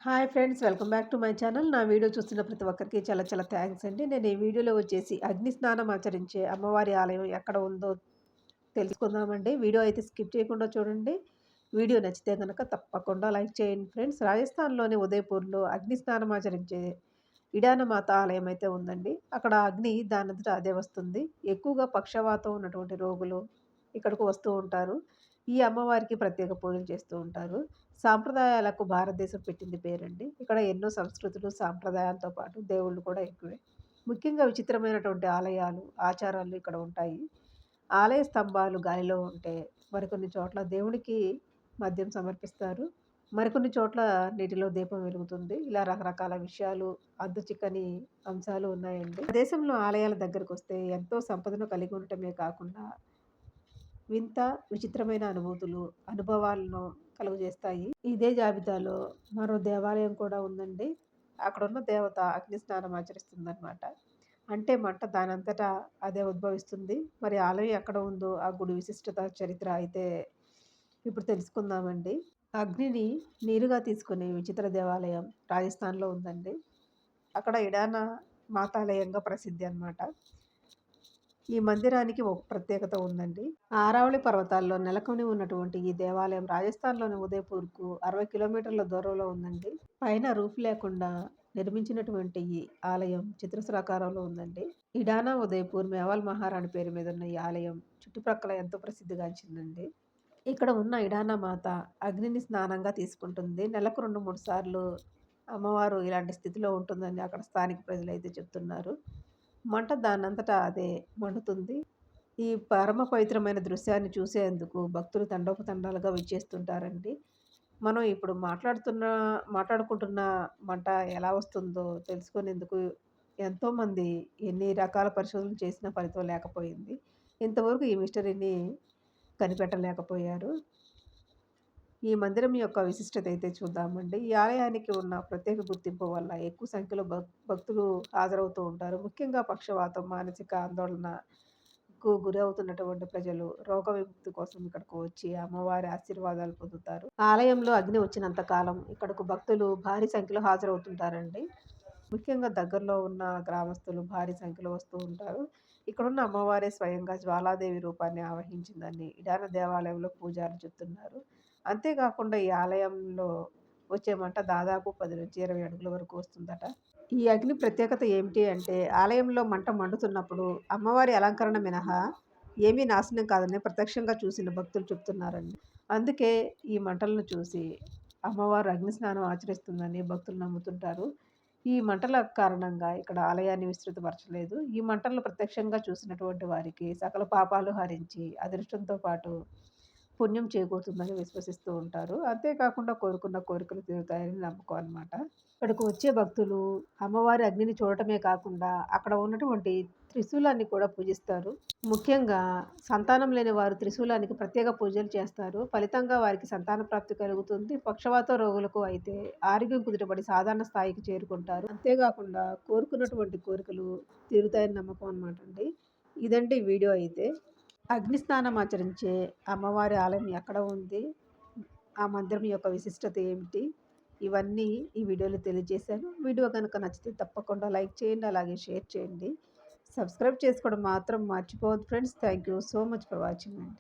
Hi friends, welcome back to my channel. నా video చూస్తున్న ప్రతి ఒక్కరికి చాలా చాలా థ్యాంక్స్ అండి. నేను ఈ వీడియోలో వచ్చేసి అగ్ని స్నానం ఆచరించే అమ్మవారి ఆలయం ఎక్కడ ఉందో తెలుసుకుందామండి. వీడియో అయితే స్కిప్ చేయకుండా చూడండి. వీడియో నచ్చితే కనుక తప్పకుండా లైక్ చేయండి ఫ్రెండ్స్. రాజస్థాన్‌లోని ఉదయపూర్‌లో అగ్ని స్నానం ఆచరించే ఇడాన మాత ఆలయం అయితే ఉందండి. అక్కడ అగ్ని దానంతట అదే వస్తుంది. ఎక్కువగా పక్షవాతం ఉన్నటువంటి రోగులు ఇక్కడకు వస్తూ ఉంటారు. ఈ అమ్మవారికి ప్రత్యేక పూజలు చేస్తూ ఉంటారు. సాంప్రదాయాలకు భారతదేశం పెట్టింది పేరండి. ఇక్కడ ఎన్నో సంస్కృతులు, సాంప్రదాయాలతో పాటు దేవుళ్ళు కూడా ఎక్కువే. ముఖ్యంగా విచిత్రమైనటువంటి ఆలయాలు, ఆచారాలు ఇక్కడ ఉంటాయి. ఆలయ స్తంభాలు గాలిలో ఉంటే, మరికొన్ని చోట్ల దేవుడికి మద్యం సమర్పిస్తారు. మరికొన్ని చోట్ల నీటిలో దీపం వెలుగుతుంది. ఇలా రకరకాల విషయాలు, చిక్కని అంశాలు ఉన్నాయండి. దేశంలో ఆలయాల దగ్గరకొస్తే ఎంతో సంపదను కలిగి ఉండటమే కాకుండా వింత, విచిత్రమైన అనుభవాలను కలుగజేస్తాయి. ఇదే జాబితాలో మరో దేవాలయం కూడా ఉందండి. అక్కడున్న దేవత అగ్ని స్నానం ఆచరిస్తుందనమాట. అంటే మంట దానంతటా అదే ఉద్భవిస్తుంది. మరి ఆలయం ఎక్కడ ఉందో, ఆ గుడి విశిష్టత, చరిత్ర అయితే ఇప్పుడు తెలుసుకుందామండి. అగ్నిని నీరుగా తీసుకునే విచిత్ర దేవాలయం రాజస్థాన్‌లో ఉందండి. అక్కడ ఇడానా మాతాలయంగా ప్రసిద్ధి అనమాట. ఈ మందిరానికి ఒక ప్రత్యేకత ఉందండి. ఆరావళి పర్వతాల్లో నెలకొని ఉన్నటువంటి ఈ దేవాలయం రాజస్థాన్‌లోని ఉదయపూర్‌కు 60 కిలోమీటర్ల దూరంలో ఉందండి. పైన రూఫ్ లేకుండా నిర్మించినటువంటి ఈ ఆలయం చతురస్రాకారంలో ఉందండి. ఇడానా ఉదయపూర్ మేవాల్ మహారాణి పేరు మీద ఉన్న ఈ ఆలయం చుట్టుప్రక్కల ఎంతో ప్రసిద్ధిగాంచిందండి. ఇక్కడ ఉన్న ఇడానా మాత అగ్నిని స్నానంగా తీసుకుంటుంది. నెలకు 2, 3 సార్లు అమ్మవారు ఇలాంటి స్థితిలో ఉంటుందని అక్కడ స్థానిక ప్రజలైతే చెప్తున్నారు. మంట దానంతటా అదే మండుతుంది. ఈ పరమ పవిత్రమైన దృశ్యాన్ని చూసేందుకు భక్తులు తండోపతండాలుగా విచ్చేస్తుంటారండి. మనం ఇప్పుడు మాట్లాడుకుంటున్న మంట ఎలా వస్తుందో తెలుసుకునేందుకు ఎంతోమంది ఎన్ని రకాల పరిశోధనలు చేసినా ఫలితం లేకపోయింది. ఇంతవరకు ఈ మిస్టరీని కనిపెట్టలేకపోయారు. ఈ మందిరం యొక్క విశిష్టత అయితే చూద్దామండి. ఈ ఆలయానికి ఉన్న ప్రత్యేక గుర్తింపు వల్ల ఎక్కువ సంఖ్యలో భక్తులు హాజరవుతూ ఉంటారు. ముఖ్యంగా పక్షవాతం, మానసిక ఆందోళనకు గురవుతున్నటువంటి ప్రజలు రోగ విముక్తి కోసం ఇక్కడకు వచ్చి అమ్మవారి ఆశీర్వాదాలు పొందుతారు. ఆలయంలో అగ్ని వచ్చినంత కాలం ఇక్కడకు భక్తులు భారీ సంఖ్యలో హాజరవుతుంటారండి. ముఖ్యంగా దగ్గరలో ఉన్న గ్రామస్తులు భారీ సంఖ్యలో వస్తూ ఉంటారు. ఇక్కడున్న అమ్మవారే స్వయంగా జ్వాలాదేవి రూపాన్ని ఆవహించిందని ఇడాన దేవాలయంలో పూజారులు చెప్తున్నారు. అంతేకాకుండా ఈ ఆలయంలో వచ్చే మంట దాదాపు 10-20 అడుగుల వరకు వస్తుందట. ఈ అగ్ని ప్రత్యేకత ఏమిటి అంటే, ఆలయంలో మంట మండుతున్నప్పుడు అమ్మవారి అలంకరణ మినహా ఏమీ నాశనం కాదని ప్రత్యక్షంగా చూసిన భక్తులు చెప్తున్నారండి. అందుకే ఈ మంటలను చూసి అమ్మవారు అగ్ని స్నానం ఆచరిస్తుందని భక్తులు నమ్ముతుంటారు. ఈ మంటల కారణంగా ఇక్కడ ఆలయాన్ని విస్తృతపరచలేదు. ఈ మంటలను ప్రత్యక్షంగా చూసినటువంటి వారికి సకల పాపాలు హరించి అదృష్టంతో పాటు పుణ్యం చేకూరుతుందని విశ్వసిస్తూ ఉంటారు. అంతేకాకుండా కోరుకున్న కోరికలు తీరుతాయని నమ్మకం అనమాట. ఇక్కడికి వచ్చే భక్తులు అమ్మవారి అగ్నిని చూడటమే కాకుండా అక్కడ ఉన్నటువంటి త్రిశూలాన్ని కూడా పూజిస్తారు. ముఖ్యంగా సంతానం లేని వారు త్రిశూలానికి ప్రత్యేక పూజలు చేస్తారు. ఫలితంగా వారికి సంతాన ప్రాప్తి కలుగుతుంది. పక్షవాత రోగులకు అయితే ఆరోగ్యం కుదుటపడి సాధారణ స్థాయికి చేరుకుంటారు. అంతేకాకుండా కోరుకున్నటువంటి కోరికలు తీరుతాయని నమ్మకం అనమాట అండి. ఇదండి వీడియో అయితే. అగ్ని స్నానం ఆచరించే అమ్మవారి ఆలయం ఎక్కడ ఉంది? ఆ మందిరం యొక్క విశిష్టత ఏమిటి? ఇవన్నీ ఈ వీడియోలో తెలియజేశాను. వీడియో కనుక నచ్చితే తప్పకుండా లైక్ చేయండి. అలాగే షేర్ చేయండి. సబ్స్క్రైబ్ చేసుకోవడం మాత్రం మర్చిపోవద్దు friends. Thank you so much for watching అండి.